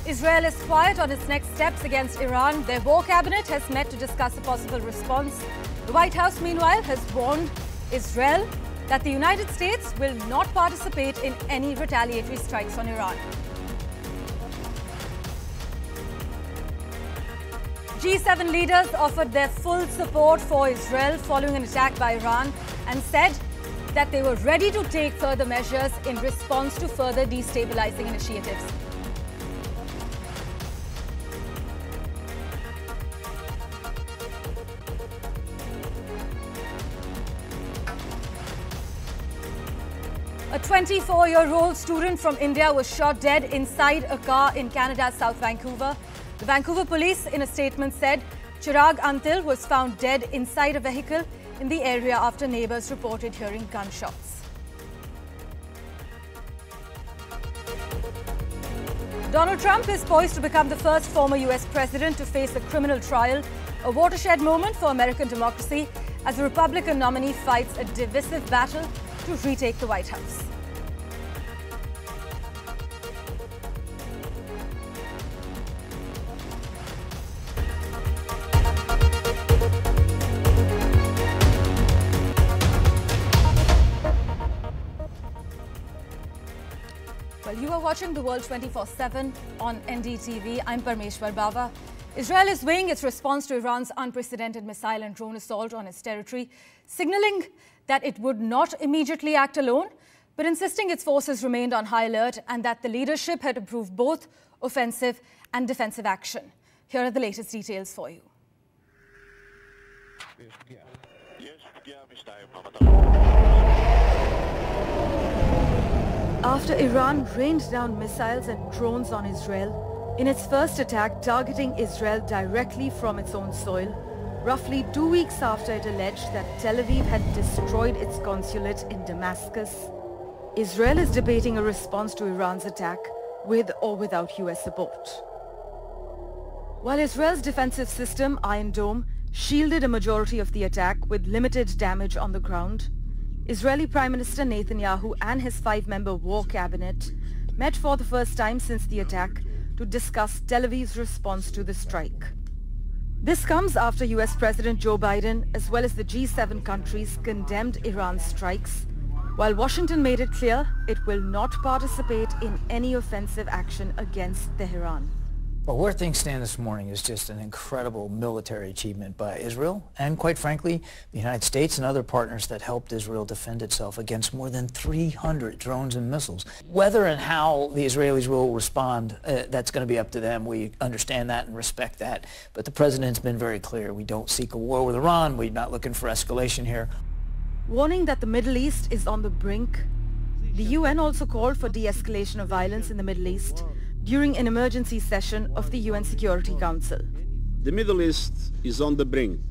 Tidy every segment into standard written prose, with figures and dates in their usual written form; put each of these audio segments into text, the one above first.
Israel is quiet on its next steps against Iran. Their war cabinet has met to discuss a possible response. The White House, meanwhile, has warned Israel that the United States will not participate in any retaliatory strikes on Iran. G7 leaders offered their full support for Israel following an attack by Iran and said that they were ready to take further measures in response to further destabilizing initiatives. A 24-year-old student from India was shot dead inside a car in Canada's South Vancouver. The Vancouver police, in a statement, said Chirag Antil was found dead inside a vehicle in the area after neighbours reported hearing gunshots. Donald Trump is poised to become the first former US president to face a criminal trial, a watershed moment for American democracy as the Republican nominee fights a divisive battle to retake the White House. Well, you are watching The World 24/7 on NDTV. I'm Parmeshwar Bava. Israel is weighing its response to Iran's unprecedented missile and drone assault on its territory, signaling that it would not immediately act alone, but insisting its forces remained on high alert and that the leadership had approved both offensive and defensive action. Here are the latest details for you. After Iran rained down missiles and drones on Israel, in its first attack targeting Israel directly from its own soil, roughly 2 weeks after it alleged that Tel Aviv had destroyed its consulate in Damascus, Israel is debating a response to Iran's attack with or without US support. While Israel's defensive system, Iron Dome, shielded a majority of the attack with limited damage on the ground, Israeli Prime Minister Netanyahu and his 5-member war cabinet met for the first time since the attack to discuss Tel Aviv's response to the strike. This comes after US President Joe Biden, as well as the G7 countries, condemned Iran's strikes, while Washington made it clear it will not participate in any offensive action against Tehran. Well, where things stand this morning is just an incredible military achievement by Israel and, quite frankly, the United States and other partners that helped Israel defend itself against more than 300 drones and missiles. Whether and how the Israelis will respond, that's going to be up to them. We understand that and respect that. But the president's been very clear. We don't seek a war with Iran. We're not looking for escalation here. Warning that the Middle East is on the brink, the UN also called for de-escalation of violence in the Middle East during an emergency session of the UN Security Council. The Middle East is on the brink.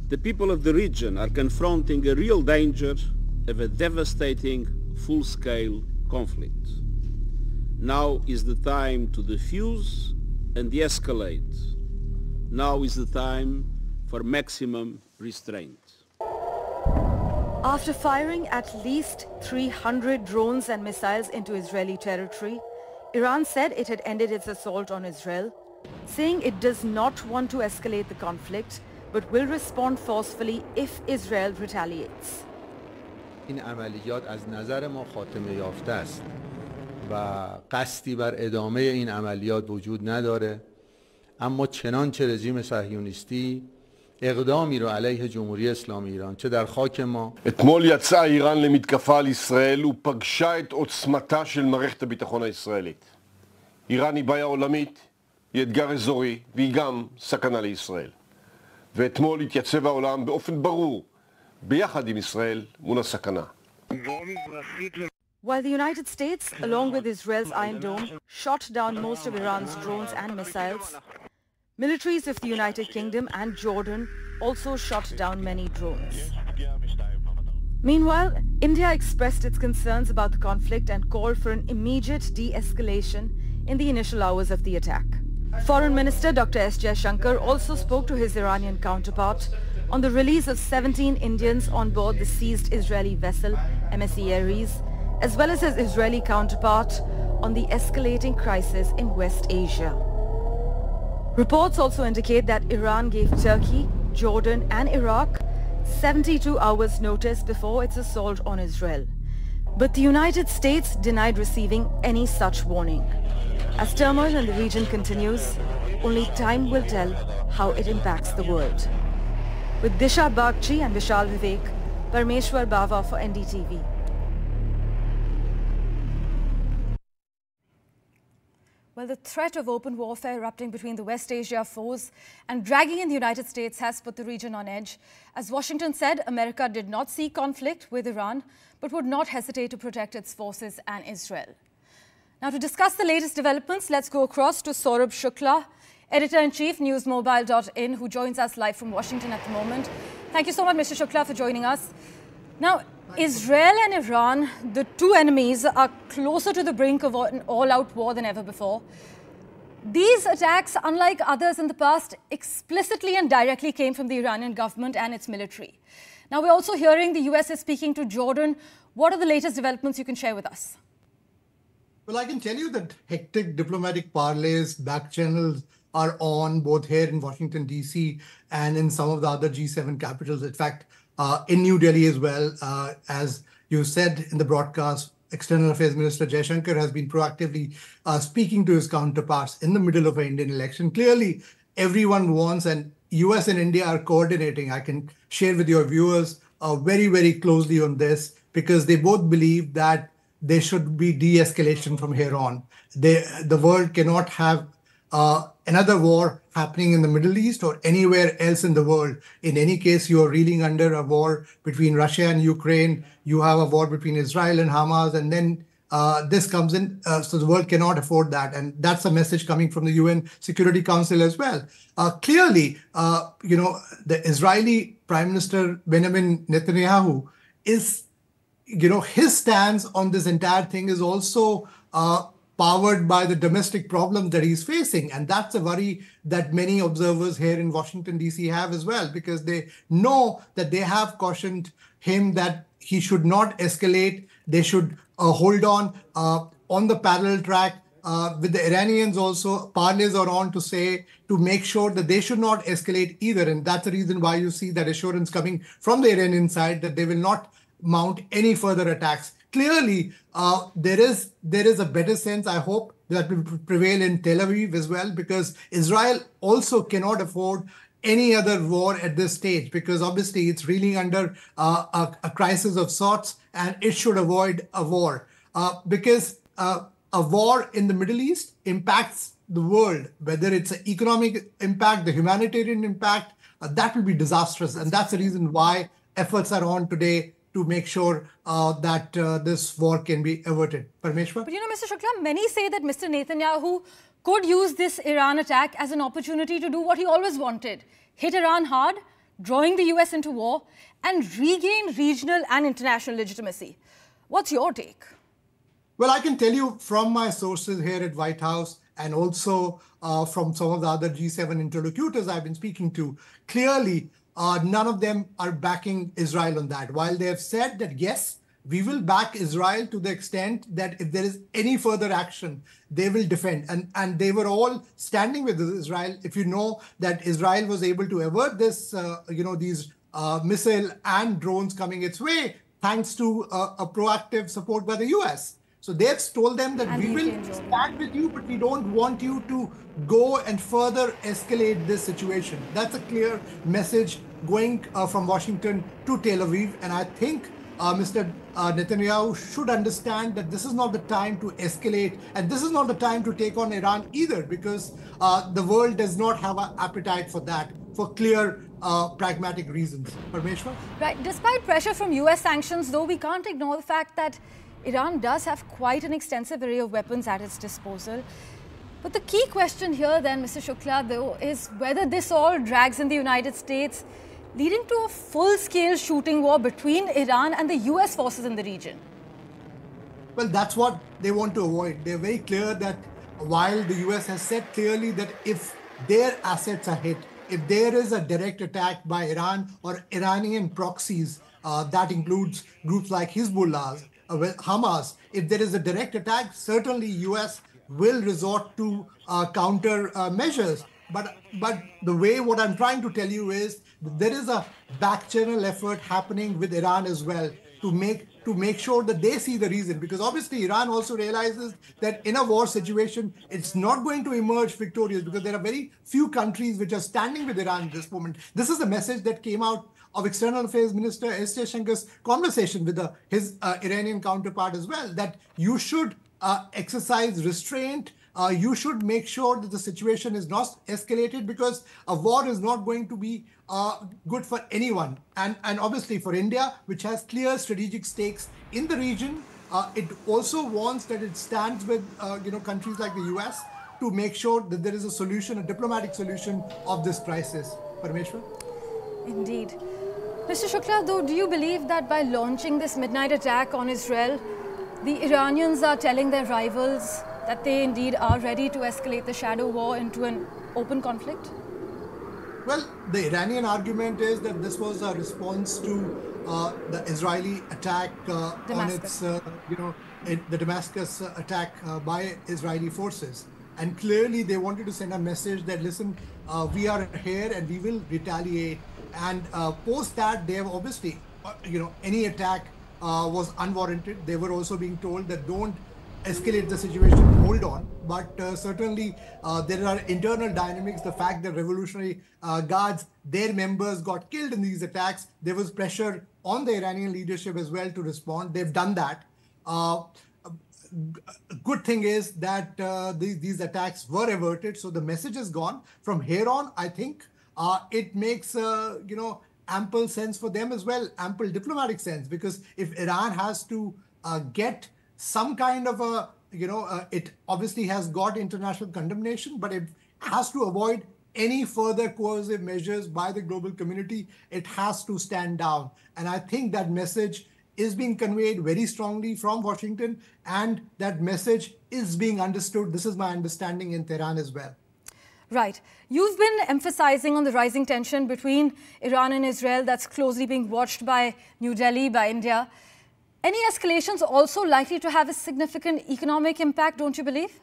The people of the region are confronting a real danger of a devastating full-scale conflict. Now is the time to defuse and de-escalate. Now is the time for maximum restraint. After firing at least 300 drones and missiles into Israeli territory, Iran said it had ended its assault on Israel, saying it does not want to escalate the conflict, but will respond forcefully if Israel retaliates. این عملیات از نظر ما خاتمه یافته است و قصدی بر ادامه این عملیات وجود نداره، اما چنانچه رژیم صهیونیستی اقدامی رو علیه جمهوری اسلامی ایران چه در خاک ما. אתמול יצאה איראן למתקפה על ישראל ופגשה את עוצמתה של מערכת הביטחון הישראלית. איראן היא בעיה עולמית, היא אתגר אזורי והיא גם סכנה לישראל. ואתמול התייצב העולם באופן ברור ביחד עם ישראל מול הסכנה. While the United States, along with Israel's Iron Dome, shot down most of Iran's drones and missiles, militaries of the United Kingdom and Jordan also shot down many drones. Meanwhile, India expressed its concerns about the conflict and called for an immediate de-escalation in the initial hours of the attack. Foreign Minister Dr. S. Jaishankar also spoke to his Iranian counterpart on the release of 17 Indians on board the seized Israeli vessel MSC Ares, as well as his Israeli counterpart on the escalating crisis in West Asia. Reports also indicate that Iran gave Turkey, Jordan and Iraq 72 hours notice before its assault on Israel. But the United States denied receiving any such warning. As turmoil in the region continues, only time will tell how it impacts the world. With Disha Bagchi and Vishal Vivek, Parmeshwar Bava for NDTV. Well, the threat of open warfare erupting between the West Asia foes and dragging in the United States has put the region on edge. As Washington said, America did not seek conflict with Iran, but would not hesitate to protect its forces and Israel. Now, to discuss the latest developments, let's go across to Saurabh Shukla, Editor-in-Chief, newsmobile.in, who joins us live from Washington at the moment. Thank you so much, Mr. Shukla, for joining us. Now, Israel and Iran, the two enemies, are closer to the brink of an all-out war than ever before. These attacks, unlike others in the past, explicitly and directly came from the Iranian government and its military. Now, we're also hearing the US is speaking to Jordan. What are the latest developments you can share with us? Well, I can tell you that hectic diplomatic parleys, back channels are on both here in Washington, D.C. and in some of the other G7 capitals. In fact, in New Delhi as well, as you said in the broadcast, External Affairs Minister Jaishankar has been proactively speaking to his counterparts in the middle of an Indian election. Clearly, everyone wants, and US and India are coordinating. I can share with your viewers very, very closely on this, because they both believe that there should be de-escalation from here on. The world cannot have another war happening in the Middle East or anywhere else in the world. In any case, you are reeling under a war between Russia and Ukraine. You have a war between Israel and Hamas, and then this comes in. So the world cannot afford that. And that's a message coming from the UN Security Council as well. Clearly, the Israeli Prime Minister Benjamin Netanyahu is, his stance on this entire thing is also powered by the domestic problems that he's facing. And that's a worry that many observers here in Washington, D.C. have as well, because they know that they have cautioned him that he should not escalate. They should hold on the parallel track. With the Iranians also, parleys are on to make sure that they should not escalate either. And that's the reason why you see that assurance coming from the Iranian side that they will not mount any further attacks. Clearly, there is a better sense, I hope, that will prevail in Tel Aviv as well, because Israel also cannot afford any other war at this stage, because obviously it's reeling under a crisis of sorts, and it should avoid a war. Because a war in the Middle East impacts the world, whether it's an economic impact, the humanitarian impact, that will be disastrous. And that's the reason why efforts are on today to make sure that this war can be averted. Parmeshwar? But Mr. Shukla, many say that Mr. Netanyahu could use this Iran attack as an opportunity to do what he always wanted: hit Iran hard, drawing the US into war, and regain regional and international legitimacy. What's your take? Well, I can tell you from my sources here at White House, and also from some of the other G7 interlocutors I've been speaking to, clearly, none of them are backing Israel on that. While they have said that, yes, we will back Israel to the extent that if there is any further action, they will defend. And they were all standing with Israel. If you know that Israel was able to avert this, these missile and drones coming its way, thanks to a proactive support by the US. So they've told them that we will stand with you, but we don't want you to go and further escalate this situation. That's a clear message going from Washington to Tel Aviv. And I think Mr. Netanyahu should understand that this is not the time to escalate, and this is not the time to take on Iran either, because the world does not have an appetite for that, for clear pragmatic reasons. Parmeshwar? Right. Despite pressure from US sanctions, though, we can't ignore the fact that Iran does have quite an extensive array of weapons at its disposal. But the key question here then, Mr. Shukla, though, is whether this all drags in the United States, leading to a full-scale shooting war between Iran and the US forces in the region. Well, that's what they want to avoid. They're very clear that while the US has said clearly that if their assets are hit, if there is a direct attack by Iran or Iranian proxies, that includes groups like Hezbollah, with Hamas, if there is a direct attack, certainly US will resort to counter measures. But the way what I'm trying to tell you is there is a back channel effort happening with Iran as well to make sure that they see the reason, because obviously Iran also realizes that in a war situation, it's not going to emerge victorious because there are very few countries which are standing with Iran at this moment. This is a message that came out of External Affairs Minister S. Jaishankar's conversation with his Iranian counterpart as well, that you should exercise restraint. You should make sure that the situation is not escalated, because a war is not going to be good for anyone. And obviously for India, which has clear strategic stakes in the region, it also wants that it stands with countries like the US to make sure that there is a solution, a diplomatic solution of this crisis. Parameshwar? Indeed. Mr. Shukla, though, do you believe that by launching this midnight attack on Israel, the Iranians are telling their rivals that they indeed are ready to escalate the shadow war into an open conflict? Well, the Iranian argument is that this was a response to the Israeli attack on its, the Damascus attack by Israeli forces. And clearly they wanted to send a message that, listen, we are here and we will retaliate. And post that, they have obviously, any attack was unwarranted. They were also being told that don't escalate the situation, hold on. But certainly there are internal dynamics. The fact that Revolutionary Guards, their members got killed in these attacks, there was pressure on the Iranian leadership as well to respond. They've done that. Good thing is that these attacks were averted. So the message is gone. From here on, I think it makes, ample sense for them as well, ample diplomatic sense, because if Iran has to get some kind of a, it obviously has got international condemnation, but it has to avoid any further coercive measures by the global community. It has to stand down. And I think that message is being conveyed very strongly from Washington, and that message is being understood. This is my understanding in Tehran as well. Right. You've been emphasizing on the rising tension between Iran and Israel that's closely being watched by New Delhi, by India. Any escalations also likely to have a significant economic impact, don't you believe?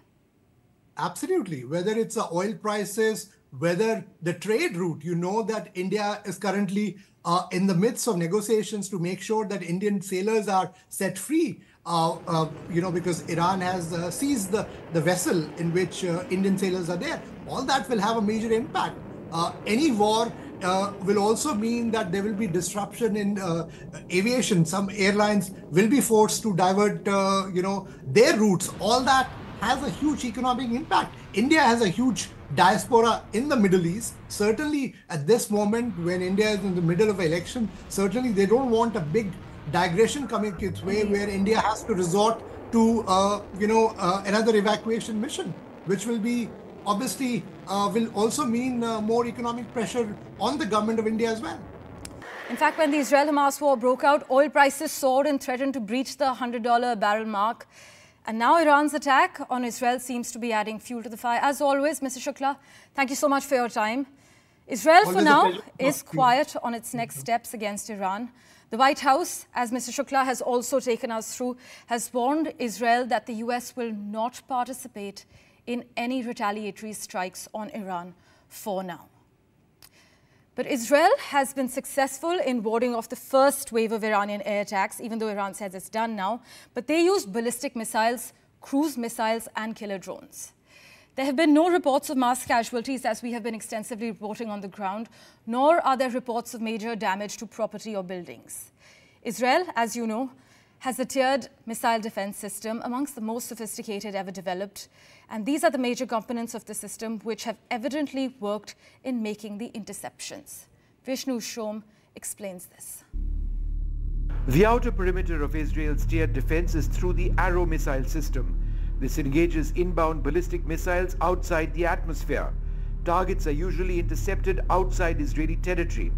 Absolutely. Whether it's the oil prices, whether the trade route, that India is currently in the midst of negotiations to make sure that Indian sailors are set free, because Iran has seized the vessel in which Indian sailors are there. All that will have a major impact. Any war will also mean that there will be disruption in aviation. Some airlines will be forced to divert, their routes. All that has a huge economic impact. India has a huge diaspora in the Middle East. Certainly at this moment, when India is in the middle of an election, certainly they don't want a big digression coming its way where India has to resort to, another evacuation mission, which will be obviously will also mean more economic pressure on the government of India as well. In fact, when the Israel-Hamas war broke out, oil prices soared and threatened to breach the $100 a barrel mark. And now Iran's attack on Israel seems to be adding fuel to the fire. As always, Mr. Shukla, thank you so much for your time. Israel, for now, is quiet on its next steps against Iran. The White House, as Mr. Shukla has also taken us through, has warned Israel that the US will not participate in any retaliatory strikes on Iran for now. But Israel has been successful in warding off the first wave of Iranian air attacks, even though Iran says it's done now. But they used ballistic missiles, cruise missiles, and killer drones. There have been no reports of mass casualties, as we have been extensively reporting on the ground, nor are there reports of major damage to property or buildings. Israel, as you know, has a tiered missile defense system amongst the most sophisticated ever developed. And these are the major components of the system which have evidently worked in making the interceptions. Vishnu Shom explains this. The outer perimeter of Israel's tiered defense is through the Arrow missile system. This engages inbound ballistic missiles outside the atmosphere. Targets are usually intercepted outside Israeli territory.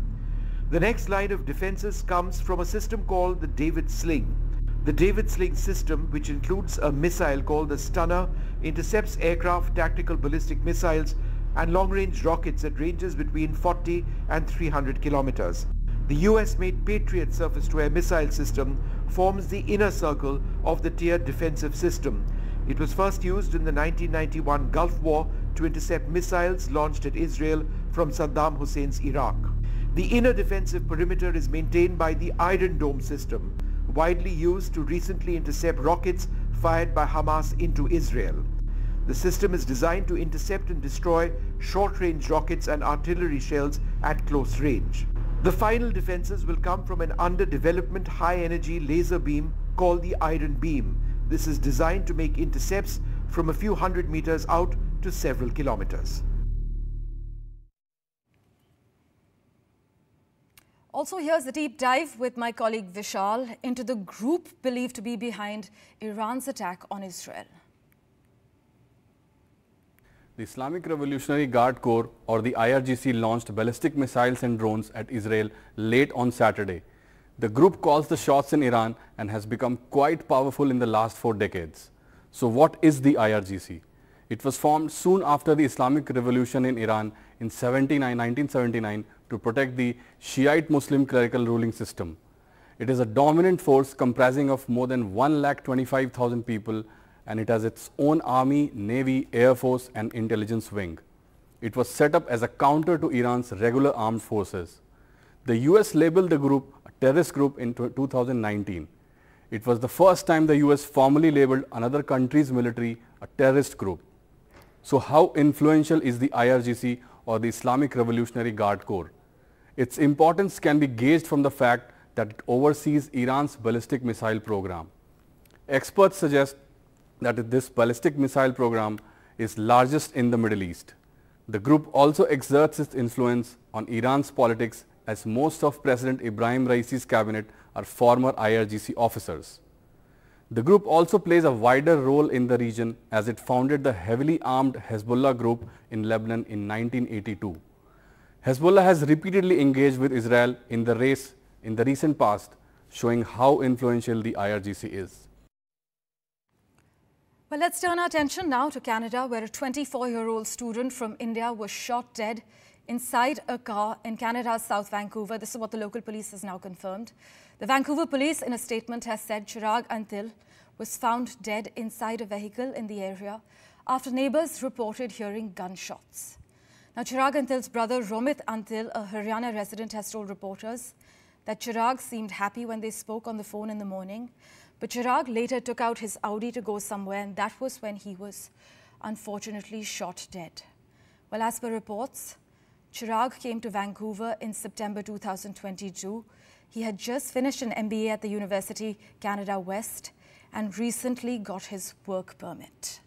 The next line of defenses comes from a system called the David Sling. The David Sling system, which includes a missile called the Stunner, intercepts aircraft, tactical ballistic missiles, and long-range rockets at ranges between 40 and 300 kilometers. The US-made Patriot surface-to-air missile system forms the inner circle of the tiered defensive system. It was first used in the 1991 Gulf War to intercept missiles launched at Israel from Saddam Hussein's Iraq. The inner defensive perimeter is maintained by the Iron Dome system, widely used to recently intercept rockets fired by Hamas into Israel. The system is designed to intercept and destroy short-range rockets and artillery shells at close range. The final defenses will come from an under-development high-energy laser beam called the Iron Beam. This is designed to make intercepts from a few hundred meters out to several kilometers. Also, here's a deep dive with my colleague Vishal into the group believed to be behind Iran's attack on Israel. The Islamic Revolutionary Guard Corps, or the IRGC, launched ballistic missiles and drones at Israel late on Saturday. The group calls the shots in Iran and has become quite powerful in the last 4 decades. So what is the IRGC? It was formed soon after the Islamic Revolution in Iran in 1979 to protect the Shiite Muslim clerical ruling system. It is a dominant force comprising of more than 1,25,000 people, and it has its own army, navy, air force and intelligence wing. It was set up as a counter to Iran's regular armed forces. The US labeled the group a terrorist group in 2019. It was the first time the US formally labeled another country's military a terrorist group. So how influential is the IRGC, or the Islamic Revolutionary Guard Corps? Its importance can be gauged from the fact that it oversees Iran's ballistic missile program. Experts suggest that this ballistic missile program is largest in the Middle East. The group also exerts its influence on Iran's politics, as most of President Ibrahim Raisi's cabinet are former IRGC officers. The group also plays a wider role in the region, as it founded the heavily armed Hezbollah group in Lebanon in 1982. Hezbollah has repeatedly engaged with Israel in the race in the recent past, showing how influential the IRGC is. Well, let's turn our attention now to Canada, where a 24-year-old student from India was shot dead inside a car in Canada's South Vancouver. This is what the local police has now confirmed. The Vancouver police, in a statement, has said Chirag Antil was found dead inside a vehicle in the area after neighbours reported hearing gunshots. Now, Chirag Antil's brother, Romit Antil, a Haryana resident, has told reporters that Chirag seemed happy when they spoke on the phone in the morning, but Chirag later took out his Audi to go somewhere, and that was when he was unfortunately shot dead. Well, as per reports, Chirag came to Vancouver in September 2022. He had just finished an MBA at the University Canada West and recently got his work permit.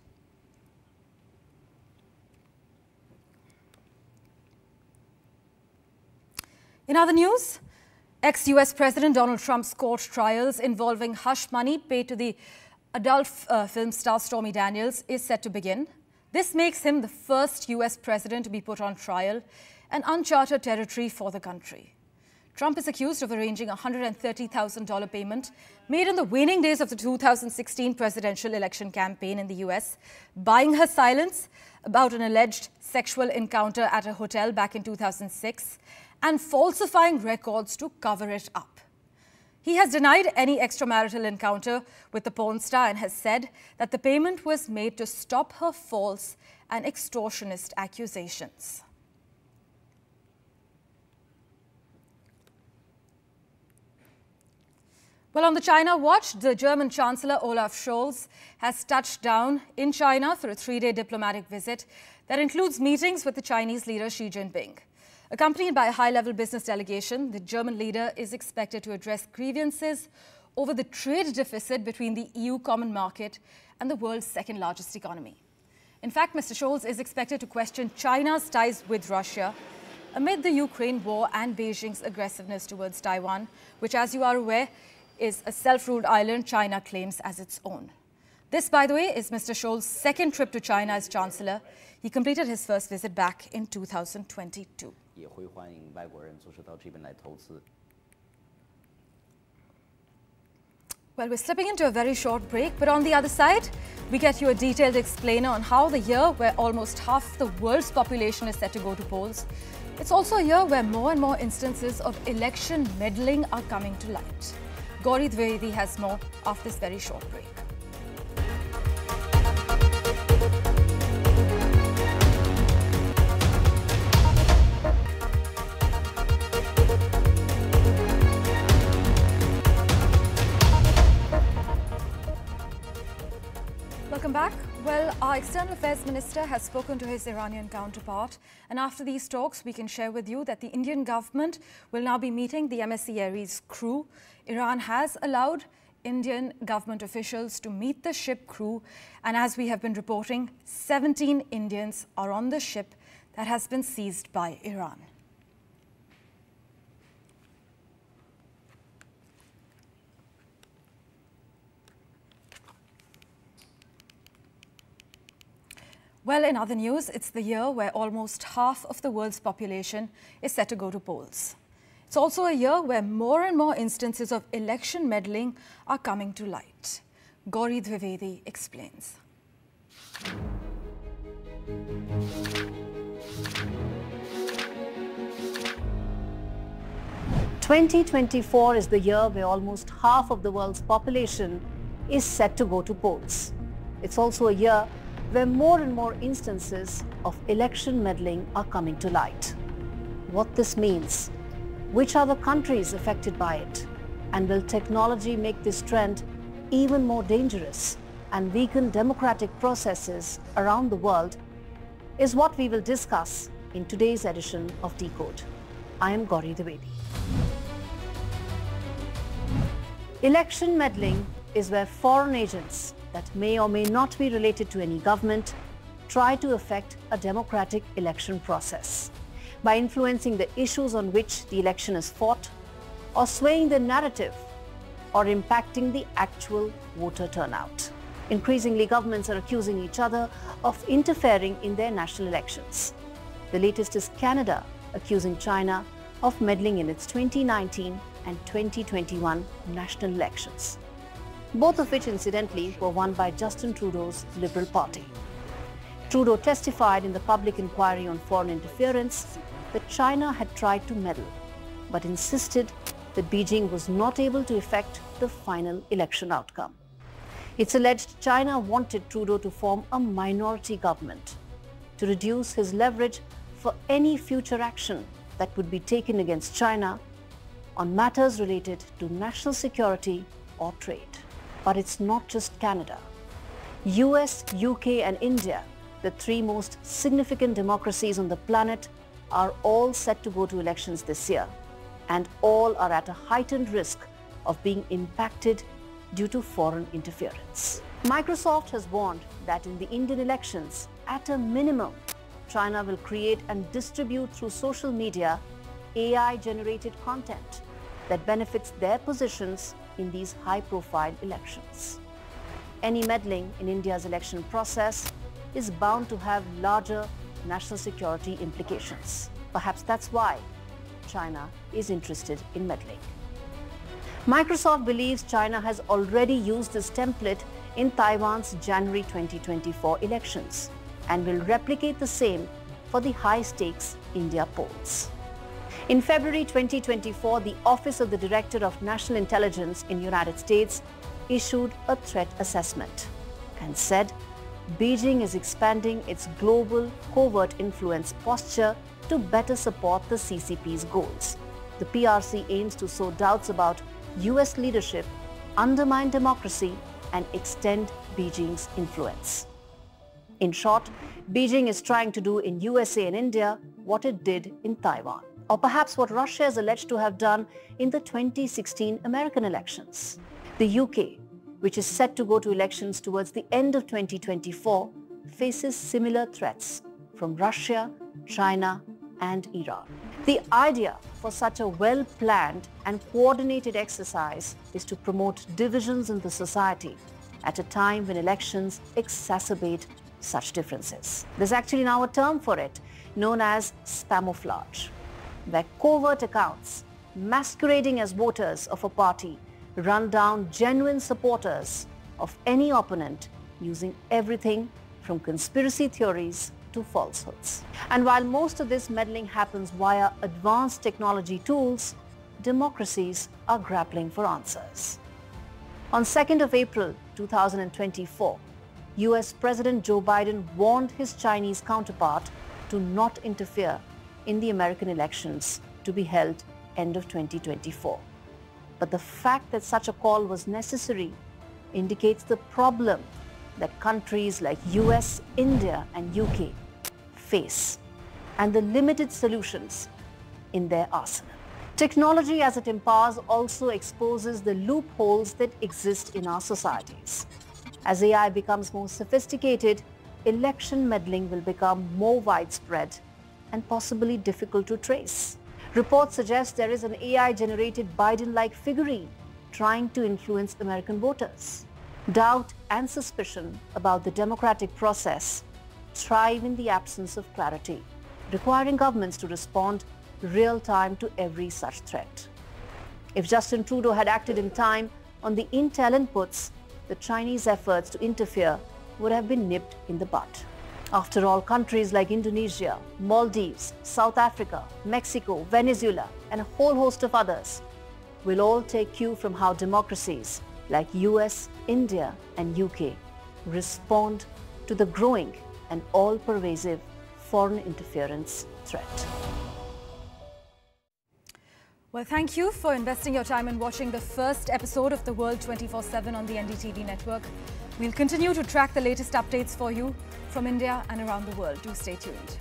In other news, ex-US President Donald Trump's court trials involving hush money paid to the adult film star Stormy Daniels is set to begin. This makes him the first US president to be put on trial, an uncharted territory for the country. Trump is accused of arranging a $130,000 payment made in the waning days of the 2016 presidential election campaign in the US, buying her silence about an alleged sexual encounter at a hotel back in 2006, and falsifying records to cover it up. He has denied any extramarital encounter with the porn star and has said that the payment was made to stop her false and extortionist accusations. Well, on the China watch, the German Chancellor Olaf Scholz has touched down in China for a 3-day diplomatic visit that includes meetings with the Chinese leader Xi Jinping. Accompanied by a high-level business delegation, the German leader is expected to address grievances over the trade deficit between the EU common market and the world's second-largest economy. In fact, Mr. Scholz is expected to question China's ties with Russia amid the Ukraine war and Beijing's aggressiveness towards Taiwan, which, as you are aware, is a self-ruled island China claims as its own. This, by the way, is Mr. Scholz's second trip to China as Chancellor. He completed his first visit back in 2022. Well, we're slipping into a very short break, but on the other side, we get you a detailed explainer on how the year where almost half the world's population is set to go to polls It's also a year where more and more instances of election meddling are coming to light. Gauri Dwivedi has more after this very short break. Welcome back. Well, our External Affairs Minister has spoken to his Iranian counterpart, and after these talks, we can share with you that the Indian government will now be meeting the MSC Aries crew. Iran has allowed Indian government officials to meet the ship crew, and as we have been reporting, 17 Indians are on the ship that has been seized by Iran. Well, in other news, it's the year where almost half of the world's population is set to go to polls. It's also a year where more and more instances of election meddling are coming to light. Gauri Dwivedi explains. 2024 is the year where almost half of the world's population is set to go to polls. It's also a year where more and more instances of election meddling are coming to light. What this means, which are the countries affected by it, and will technology make this trend even more dangerous and weaken democratic processes around the world, is what we will discuss in today's edition of Decode. I am Gauri Dwivedi. Election meddling is where foreign agents that may or may not be related to any government try to affect a democratic election process by influencing the issues on which the election is fought, or swaying the narrative, or impacting the actual voter turnout. Increasingly, governments are accusing each other of interfering in their national elections. The latest is Canada accusing China of meddling in its 2019 and 2021 national elections, both of which incidentally were won by Justin Trudeau's Liberal Party. Trudeau testified in the public inquiry on foreign interference that China had tried to meddle, but insisted that Beijing was not able to effect the final election outcome. It's alleged China wanted Trudeau to form a minority government to reduce his leverage for any future action that would be taken against China on matters related to national security or trade. But it's not just Canada. US, UK and India, the three most significant democracies on the planet, are all set to go to elections this year, and all are at a heightened risk of being impacted due to foreign interference. Microsoft has warned that in the Indian elections, at a minimum, China will create and distribute through social media AI-generated content that benefits their positions in these high-profile elections. Any meddling in India's election process is bound to have larger national security implications. Perhaps that's why China is interested in meddling. Microsoft believes China has already used this template in Taiwan's January 2024 elections and will replicate the same for the high-stakes India polls. In February 2024, the Office of the Director of National Intelligence in the United States issued a threat assessment and said Beijing is expanding its global covert influence posture to better support the CCP's goals. The PRC aims to sow doubts about US leadership, undermine democracy, and extend Beijing's influence. In short, Beijing is trying to do in USA and India what it did in Taiwan, or perhaps what Russia is alleged to have done in the 2016 American elections. The UK, which is set to go to elections towards the end of 2024, faces similar threats from Russia, China, and Iran. The idea for such a well-planned and coordinated exercise is to promote divisions in the society at a time when elections exacerbate such differences. There's actually now a term for it, known as spamouflage, where covert accounts masquerading as voters of a party run down genuine supporters of any opponent using everything from conspiracy theories to falsehoods. And while most of this meddling happens via advanced technology tools, democracies are grappling for answers. On 2nd of April 2024, US President Joe Biden warned his Chinese counterpart to not interfere in the American elections to be held end of 2024. But the fact that such a call was necessary indicates the problem that countries like US, India and UK face and the limited solutions in their arsenal. Technology as it empowers also exposes the loopholes that exist in our societies. As AI becomes more sophisticated, election meddling will become more widespread and possibly difficult to trace. Reports suggest there is an AI-generated Biden-like figurine trying to influence American voters. Doubt and suspicion about the democratic process thrive in the absence of clarity, requiring governments to respond real-time to every such threat. If Justin Trudeau had acted in time on the intel inputs, the Chinese efforts to interfere would have been nipped in the bud. After all, countries like Indonesia, Maldives, South Africa, Mexico, Venezuela, and a whole host of others will all take cue from how democracies like US, India, and UK respond to the growing and all-pervasive foreign interference threat. Well, thank you for investing your time in watching the first episode of The World 24/7 on the NDTV network. We'll continue to track the latest updates for you from India and around the world. Do stay tuned.